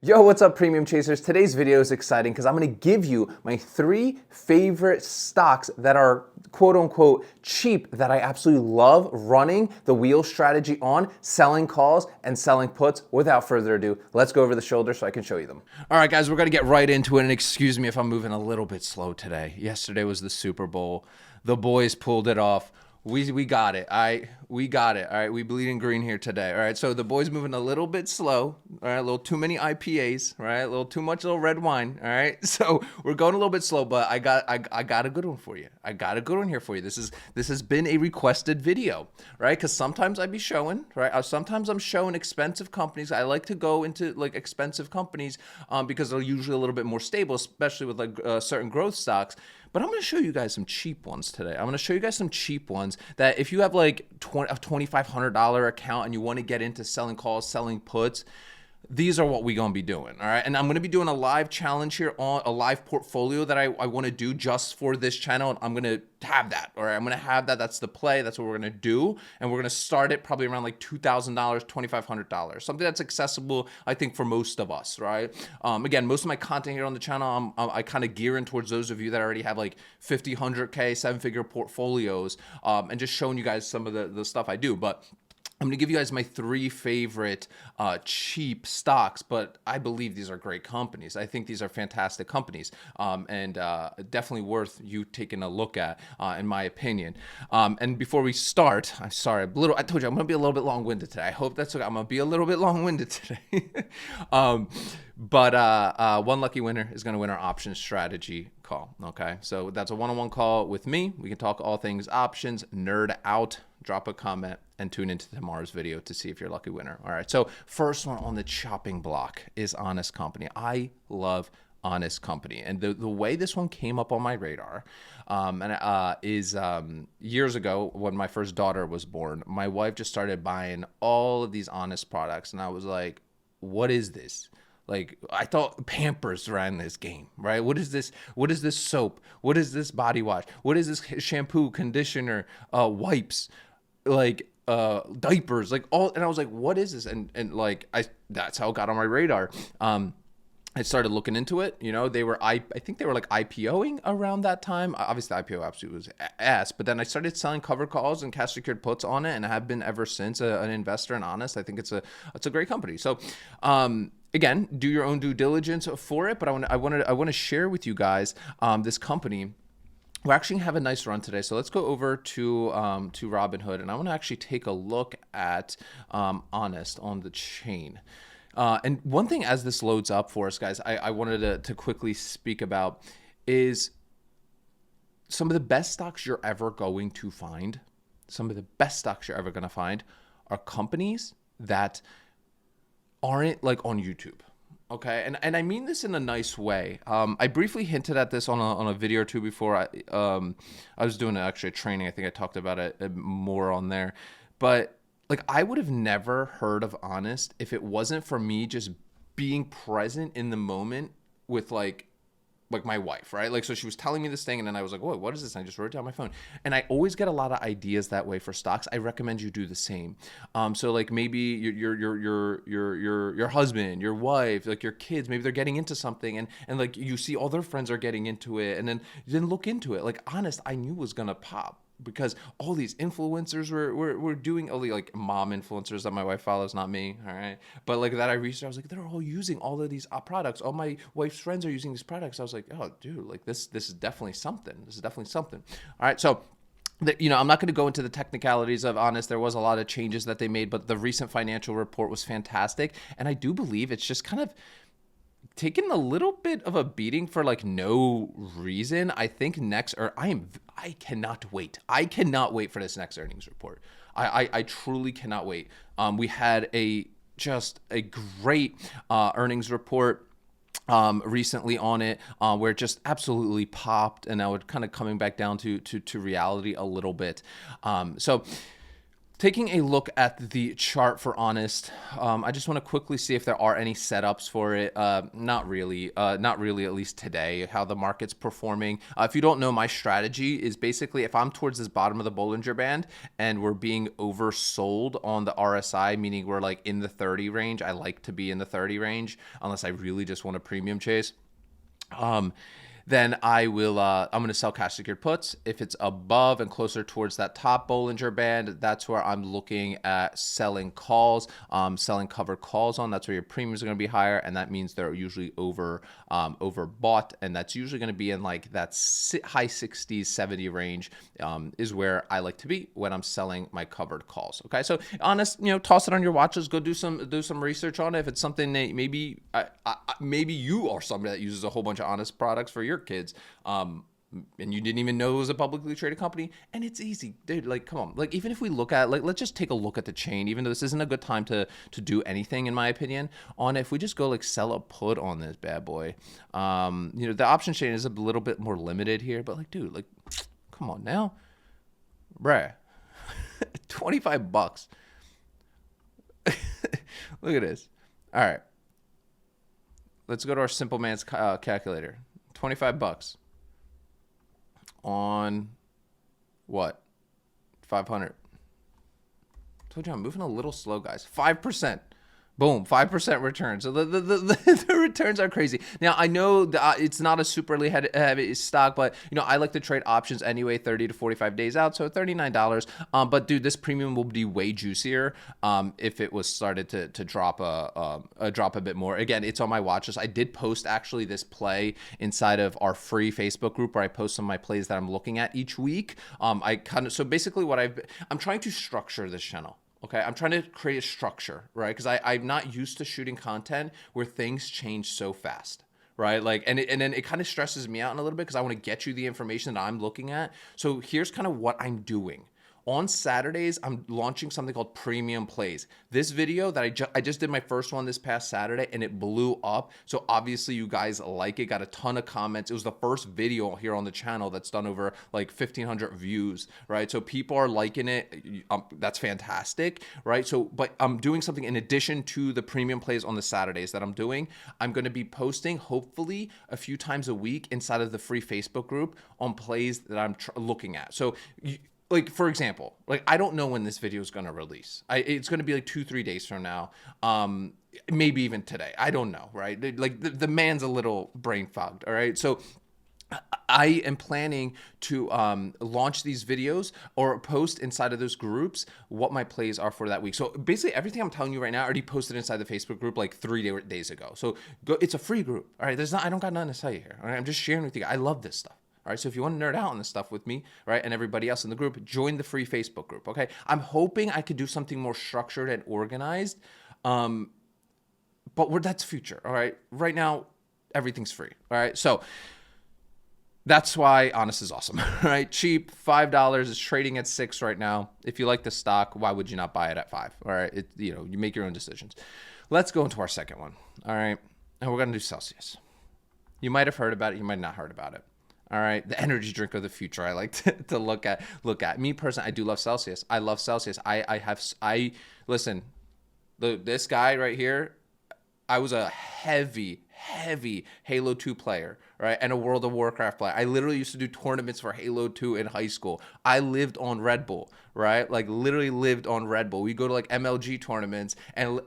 Yo, what's up, Premium Chasers? Today's video is exciting because I'm going to give you my 3 favorite stocks that are quote unquote cheap that I absolutely love running the wheel strategy on, selling calls and selling puts. Without further ado, let's go over the shoulder so I can show you them. All right, guys, we're going to get right into it. And excuse me if I'm moving a little bit slow today. Yesterday was the Super Bowl. The boys pulled it off. We got it. We got it. All right. We bleeding green here today. All right. So the boys moving a little bit slow. All right. A little too many IPAs. All right. A little too much little red wine. All right. So we're going a little bit slow, but I got a good one for you. I got a good one here for you. This has been a requested video, right? Because sometimes I be showing, right? Sometimes I'm showing expensive companies. I like to go into like expensive companies because they're usually a little bit more stable, especially with like certain growth stocks. But I'm going to show you guys some cheap ones today. I'm going to show you guys some cheap ones that if you have like a $2,500 account and you want to get into selling calls, selling puts, these are what we're going to be doing, all right? And I'm going to be doing a live challenge here on a live portfolio that I want to do just for this channel. And I'm going to have that, all right? I'm going to have that. That's the play. That's what we're going to do. And we're going to start it probably around like $2,000, $2,500, something that's accessible, I think, for most of us, right? Again, most of my content here on the channel, I kind of gear in towards those of you that already have like 50, 100K, 7-figure portfolios, and just showing you guys some of the stuff I do. But I'm going to give you guys my 3 favorite cheap stocks, but I believe these are great companies. I think these are fantastic companies, and definitely worth you taking a look at, in my opinion. And before we start, I'm sorry, I told you I'm going to be a little bit long-winded today. I hope that's okay. I'm going to be a little bit long-winded today. But one lucky winner is going to win our options strategy call. Okay, so that's a one-on-one call with me. We can talk all things options, nerd out. Drop a comment and tune into tomorrow's video to see if you're a lucky winner. All right, so first one on the chopping block is Honest Company. I love Honest Company, and the way this one came up on my radar is years ago when my first daughter was born. My wife just started buying all of these Honest products, and I was like, what is this? Like, I thought Pampers ran this game, right? What is this? What is this soap? What is this body wash? What is this shampoo, conditioner, wipes, like diapers, like all? And I was like, what is this? And like, that's how it got on my radar. I started looking into it. You know, I think they were like IPOing around that time. Obviously, the IPO absolutely was ass. But then I started selling covered calls and cash secured puts on it, and I have been ever since an investor in Honest. I think it's a great company. So, again, do your own due diligence for it. But I want to share with you guys this company. We're actually gonna have a nice run today, so let's go over to Robinhood, and I want to actually take a look at Honest on the chain. And one thing as this loads up for us, guys, I wanted to quickly speak about is some of the best stocks you're ever going to find. Some of the best stocks you're ever going to find are companies that aren't like on YouTube. Okay, and I mean this in a nice way. I briefly hinted at this on a video or two before. I was doing actually a training. I think I talked about it more on there, but like, I would have never heard of Honest if it wasn't for me just being present in the moment with like my wife, right? Like, so she was telling me this thing, and then I was like, "Whoa, what is this?" And I just wrote it down on my phone. And I always get a lot of ideas that way for stocks. I recommend you do the same. So like maybe your husband, your wife, like your kids, maybe they're getting into something, and like you see all their friends are getting into it, and then you didn't look into it. Like, Honest, I knew was gonna pop, because all these influencers were doing, only like mom influencers that my wife follows, not me, all right? But like that I researched, I was like, they're all using all of these products. All my wife's friends are using these products. I was like, oh, dude, like this is definitely something. This is definitely something. All right, so I'm not going to go into the technicalities of Honest. There was a lot of changes that they made, but the recent financial report was fantastic, and I do believe it's just kind of taken a little bit of a beating for like no reason. I think I cannot wait. I cannot wait for this next earnings report. I truly cannot wait. We had just a great earnings report recently on it, where it just absolutely popped, and now it's kind of coming back down to reality a little bit. So Taking a look at the chart for Honest, I just want to quickly see if there are any setups for it. Not really, at least today, how the market's performing. If you don't know, my strategy is basically if I'm towards this bottom of the Bollinger Band and we're being oversold on the RSI, meaning we're like in the 30 range, I like to be in the 30 range unless I really just want a premium chase. Then I will, I'm going to sell cash secured puts. If it's above and closer towards that top Bollinger Band, that's where I'm looking at selling calls, selling covered calls on. That's where your premiums are going to be higher. And that means they're usually overbought. And that's usually going to be in like that high 60s, 70 range, is where I like to be when I'm selling my covered calls. Okay. So Honest, toss it on your watches, go do some research on it. If it's something that maybe, maybe you are somebody that uses a whole bunch of Honest products for your kids, and you didn't even know it was a publicly traded company, and it's easy, dude. Like, come on, like even if we look at, like, let's just take a look at the chain, even though this isn't a good time to do anything in my opinion on it. If we just go like sell a put on this bad boy, the option chain is a little bit more limited here, but like, dude, like, come on now, bruh. $25. Look at this. All right, let's go to our simple man's calculator. $25 on what? 500. Told you I'm moving a little slow, guys. 5%. Boom, 5% return. So the returns are crazy. Now, I know it's not a superly heavy stock, but, I like to trade options anyway, 30 to 45 days out, so $39. But, dude, this premium will be way juicier if it was started to drop a bit more. Again, it's on my watch list. I did post, actually, this play inside of our free Facebook group where I post some of my plays that I'm looking at each week. So basically what I'm trying to structure this channel. Okay, I'm trying to create a structure, right? Because I'm not used to shooting content where things change so fast, right? Like, and then it kind of stresses me out a little bit because I want to get you the information that I'm looking at. So here's kind of what I'm doing. On Saturdays, I'm launching something called Premium Plays. This video that I just did my first one this past Saturday, and it blew up. So obviously you guys like it, got a ton of comments. It was the first video here on the channel that's done over like 1,500 views, right? So people are liking it. That's fantastic, right? So, but I'm doing something in addition to the Premium Plays on the Saturdays that I'm doing. I'm going to be posting hopefully a few times a week inside of the free Facebook group on plays that I'm looking at. So like, for example, like, I don't know when this video is going to release. It's going to be like 2-3 days from now. Maybe even today. I don't know, right? Like the man's a little brain fogged. All right. So I am planning to launch these videos or post inside of those groups what my plays are for that week. So basically everything I'm telling you right now I already posted inside the Facebook group like 3 days ago. So it's a free group. All right. I don't got nothing to tell you here. All right. I'm just sharing with you. I love this stuff. All right, so if you want to nerd out on this stuff with me, right, and everybody else in the group, join the free Facebook group, okay? I'm hoping I could do something more structured and organized, but that's future, all right? Right now, everything's free, all right? So that's why Honest is awesome, right? Cheap, $5 is trading at $6 right now. If you like the stock, why would you not buy it at $5? All right, you make your own decisions. Let's go into our second one, all right? And we're gonna do Celsius. You might have heard about it, you might not have heard about it. All right, the energy drink of the future. I like to look at. Me personally, I do love Celsius. I love Celsius. Listen, this guy right here, I was a heavy Halo 2 player, right? And a World of Warcraft player. I literally used to do tournaments for Halo 2 in high school. I lived on Red Bull, right? Like literally lived on Red Bull. We go to like MLG tournaments and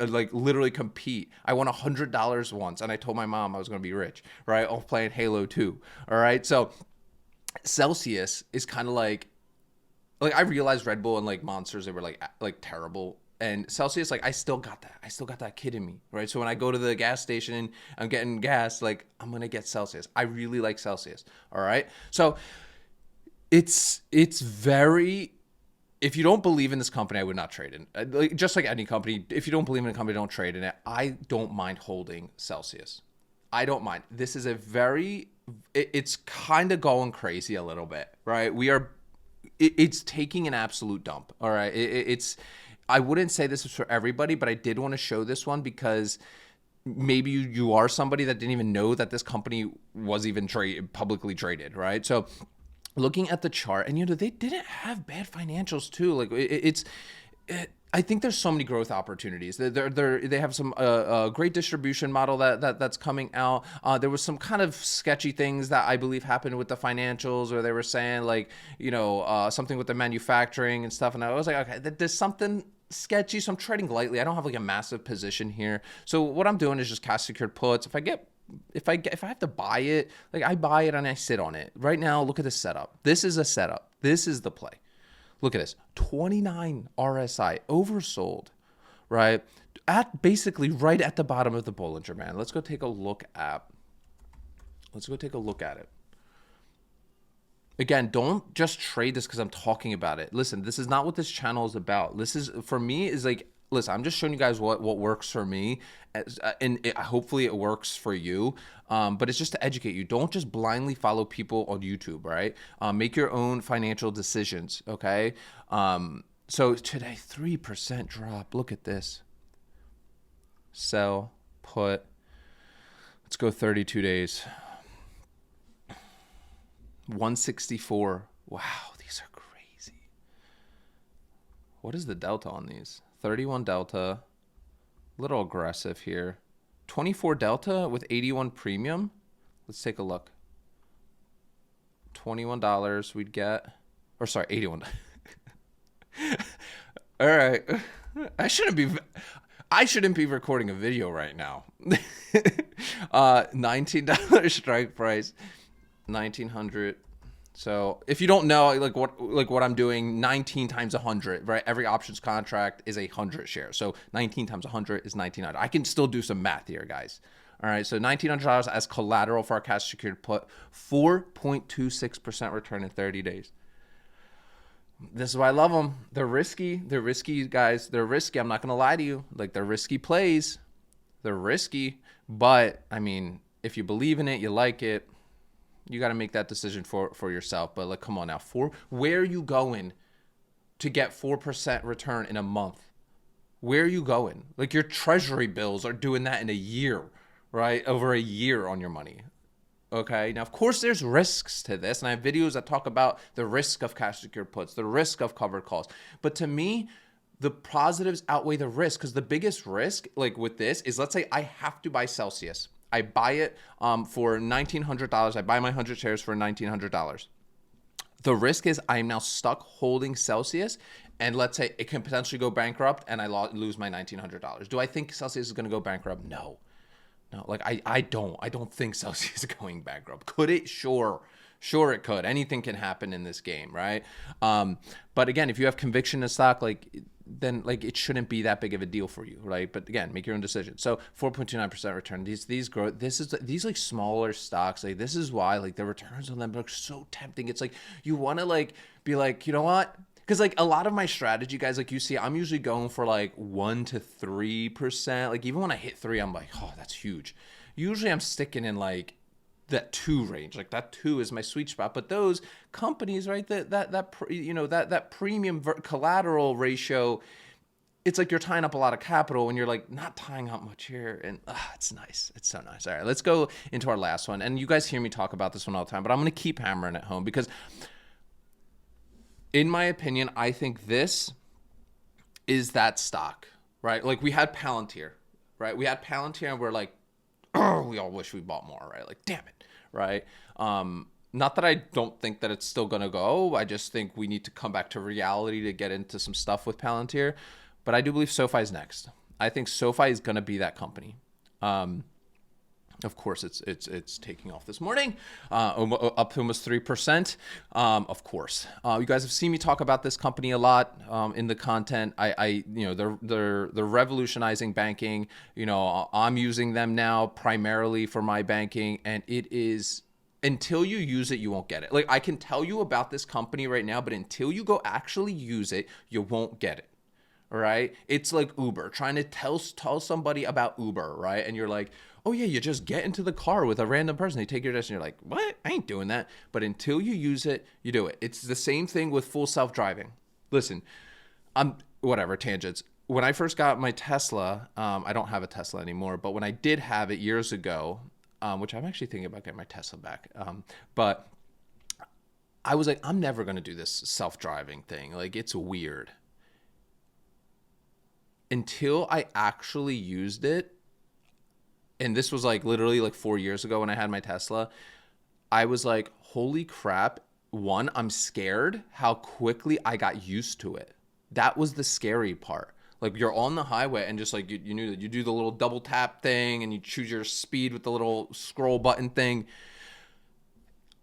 like literally compete. I won $100 once and I told my mom I was going to be rich, right? Off playing Halo 2. All right. So Celsius is kind of like I realized Red Bull and like Monsters, they were like terrible. And Celsius, like, I still got that kid in me, right? So when I go to the gas station and I'm getting gas, like, I'm going to get Celsius. I really like Celsius, all right? So it's very, if you don't believe in this company, I would not trade in it. Just like any company, if you don't believe in a company, don't trade in it. I don't mind holding Celsius. I don't mind. This is it's kind of going crazy a little bit, right? It's taking an absolute dump, all right? I wouldn't say this is for everybody, but I did want to show this one because maybe you are somebody that didn't even know that this company was even publicly traded, right? So looking at the chart, and they didn't have bad financials too. Like I think there's so many growth opportunities. They have some great distribution model that's coming out. There was some kind of sketchy things that I believe happened with the financials, where they were saying like something with the manufacturing and stuff, and I was like, okay, there's something sketchy, so I'm trading lightly. I don't have like a massive position here. So what I'm doing is just cash secured puts. If I have to buy it, like I buy it and I sit on it. Right now, look at this setup. This is a setup. This is the play. Look at this. 29 RSI oversold, right? At basically right at the bottom of the Bollinger Band. Let's go take a look at it. Again, don't just trade this because I'm talking about it. Listen, this is not what this channel is about. This is, for me, is like, listen, I'm just showing you guys what works for me, and hopefully it works for you. But it's just to educate you. Don't just blindly follow people on YouTube, right? Make your own financial decisions, okay? So today, 3% drop. Look at this. Sell, put. Let's go 32 days. 164. Wow, these are crazy. What is the delta on these? 31 delta, little aggressive here. 24 delta with 81 premium. Let's take a look. $21 we'd get, or sorry, 81. All right, I shouldn't be recording a video right now. $19 strike price, 1900. So if you don't know, like what I'm doing, 19 times 100, right? Every options contract is 100 shares. So 19 times 100 is 1900. I can still do some math here, guys. All right, so $1,900 as collateral for our cash secured put, 4.26% return in 30 days. This is why I love them. They're risky. They're risky, guys. They're risky. I'm not gonna lie to you. Like, they're risky plays. They're risky, but I mean, if you believe in it, you like it, you got to make that decision for yourself. But like, come on now, where are you going to get 4% return in a month? Where are you going? Like, your treasury bills are doing that in a year, right? Over a year on your money. Okay. Now, of course, there's risks to this, and I have videos that talk about the risk of cash secured puts, the risk of covered calls. But to me, the positives outweigh the risk, because the biggest risk, like with this, is, let's say I have to buy Celsius. I buy it for $1,900. I buy my 100 shares for $1,900. The risk is I'm now stuck holding Celsius, and let's say it can potentially go bankrupt and I lose my $1,900. Do I think Celsius is going to go bankrupt? No. Like I don't think Celsius is going bankrupt. Could it? Sure it could. Anything can happen in this game, right? But again, if you have conviction in stock, then it shouldn't be that big of a deal for you, right? But again, make your own decision. So 4.29% return. These grow. These like smaller stocks. Like, this is why the returns on them look so tempting. It's like you want to be like, you know what? Because a lot of my strategy, guys, like you see, I'm usually going for 1 to 3%. Like, even when I hit 3, I'm like, oh, that's huge. Usually I'm sticking in that 2 range. Like, that 2 is my sweet spot. But those companies, right, that premium collateral ratio, it's like you're tying up a lot of capital when you're not tying up much here. And it's nice. It's so nice. All right, let's go into our last one. And you guys hear me talk about this one all the time, but I'm going to keep hammering it home, because in my opinion, I think this is that stock, right? Like, we had Palantir, right? We had Palantir, and we're like, oh, we all wish we bought more, right? Like, damn it, right? Not that I don't think that it's still going to go. I just think we need to come back to reality to get into some stuff with Palantir. But I do believe SoFi is next. I think SoFi is going to be that company. Of course, it's taking off this morning, up to almost 3%. Of course, you guys have seen me talk about this company a lot in the content. They're revolutionizing banking. I'm using them now primarily for my banking, and it is, until you use it, you won't get it. Like, I can tell you about this company right now, but until you go actually use it, you won't get it. Right? It's like Uber, trying to tell somebody about Uber, right? And you're like, oh yeah, you just get into the car with a random person, they take your destination. You're like, what? I ain't doing that. But until you use it, you do it. It's the same thing with full self-driving. Listen, whatever, tangents. When I first got my Tesla, I don't have a Tesla anymore, but when I did have it years ago, which I'm actually thinking about getting my Tesla back, but I was like, I'm never going to do this self-driving thing. Like, it's weird. Until I actually used it, and this was like literally like 4 years ago when I had my Tesla, I was like, holy crap. One, I'm scared how quickly I got used to it. That was the scary part. Like, you're on the highway and just like you knew that you do the little double tap thing and you choose your speed with the little scroll button thing.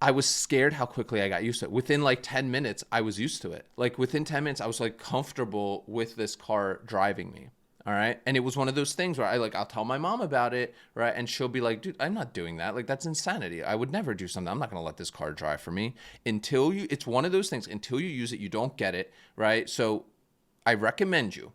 I was scared how quickly I got used to it. Within like 10 minutes, I was used to it. Like, within 10 minutes, I was like comfortable with this car driving me. All right. And it was one of those things where I'll tell my mom about it. Right. And she'll be like, dude, I'm not doing that. Like, that's insanity. I would never do something. I'm not going to let this car drive for me it's one of those things until you use it, you don't get it. Right. So I recommend you.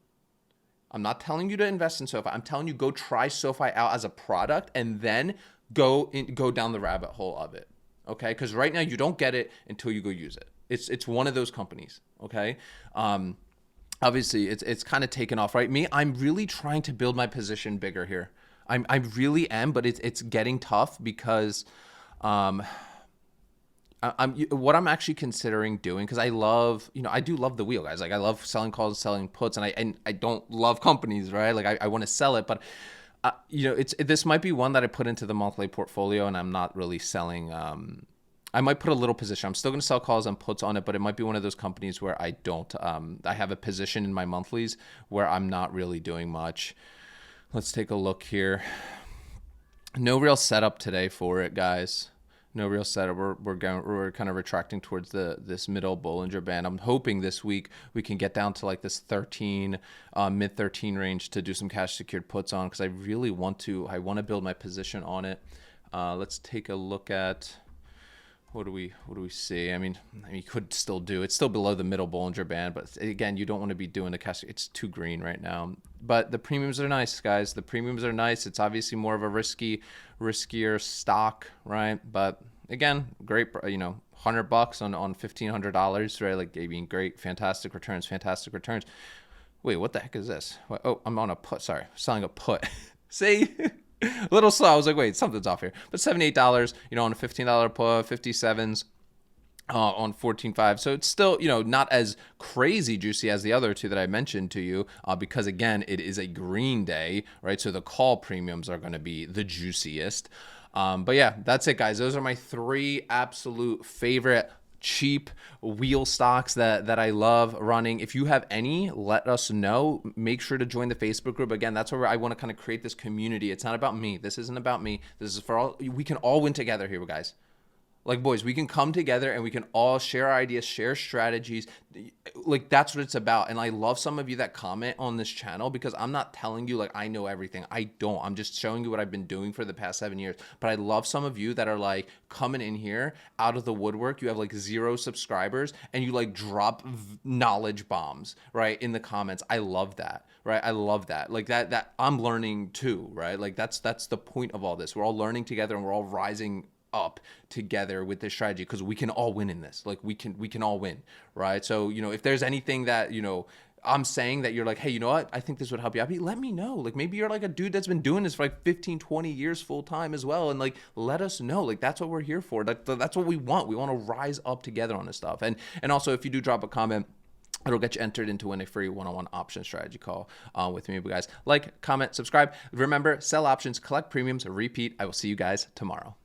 I'm not telling you to invest in SoFi. I'm telling you, go try SoFi out as a product and then go down the rabbit hole of it. Okay. Because right now you don't get it until you go use it. It's one of those companies. Okay. Obviously it's kind of taken off, right? I'm really trying to build my position bigger here. I really am, but it's getting tough because what I'm actually considering doing, because I love, I do love the wheel, guys. Like, I love selling calls, selling puts, and I don't love companies, right? Like, I want to sell it, but this might be one that I put into the monthly portfolio, and I'm not really selling. I might put a little position. I'm still going to sell calls and puts on it, but it might be one of those companies where I don't. I have a position in my monthlies where I'm not really doing much. Let's take a look here. No real setup today for it, guys. No real setup. We're kind of retracting towards this middle Bollinger Band. I'm hoping this week we can get down to like this 13, mid 13 range to do some cash secured puts on, because I really want to. I want to build my position on it. Let's take a look at. What do we see? I mean, you could still do. It's still below the middle Bollinger Band, but again, you don't want to be doing the cash. It's too green right now. But the premiums are nice, guys. The premiums are nice. It's obviously more of a riskier stock, right? But again, great. $100 on $1,500, right? Like, I mean, great, fantastic returns. Wait, what the heck is this? Oh, I'm on a put. Sorry, selling a put. See. A little slow. I was like, wait, something's off here. But $78, on a $15 put, 57s on 14.5. So it's still, not as crazy juicy as the other two that I mentioned to you, because again, it is a green day, right? So the call premiums are going to be the juiciest. But yeah, that's it, guys. Those are my 3 absolute favorite cheap wheel stocks that I love running. If you have any, let us know. Make sure to join the Facebook group. Again, that's where I want to kind of create this community. It's not about me. This isn't about me. This is for all. We can all win together here, guys. Like, boys, we can come together and we can all share our ideas, share strategies. Like, that's what it's about. And I love some of you that comment on this channel, because I'm not telling you like I know everything. I don't. I'm just showing you what I've been doing for the past 7 years. But I love some of you that are like coming in here out of the woodwork. You have like 0 subscribers and you like drop knowledge bombs, right, in the comments. I love that. Right. I love that. Like that I'm learning too, right? Like that's the point of all this. We're all learning together and we're all rising up together with this strategy, because we can all win in this. Like, we can all win, right? So, if there's anything that, I'm saying that you're like, hey, you know what? I think this would help you out. Let me know. Like, maybe you're like a dude that's been doing this for like 15, 20 years full time as well. And like, let us know. Like, that's what we're here for. That's what we want. We want to rise up together on this stuff. And also, if you do drop a comment, it'll get you entered into a free one-on-one option strategy call with me. But guys, like, comment, subscribe. Remember, sell options, collect premiums, repeat. I will see you guys tomorrow.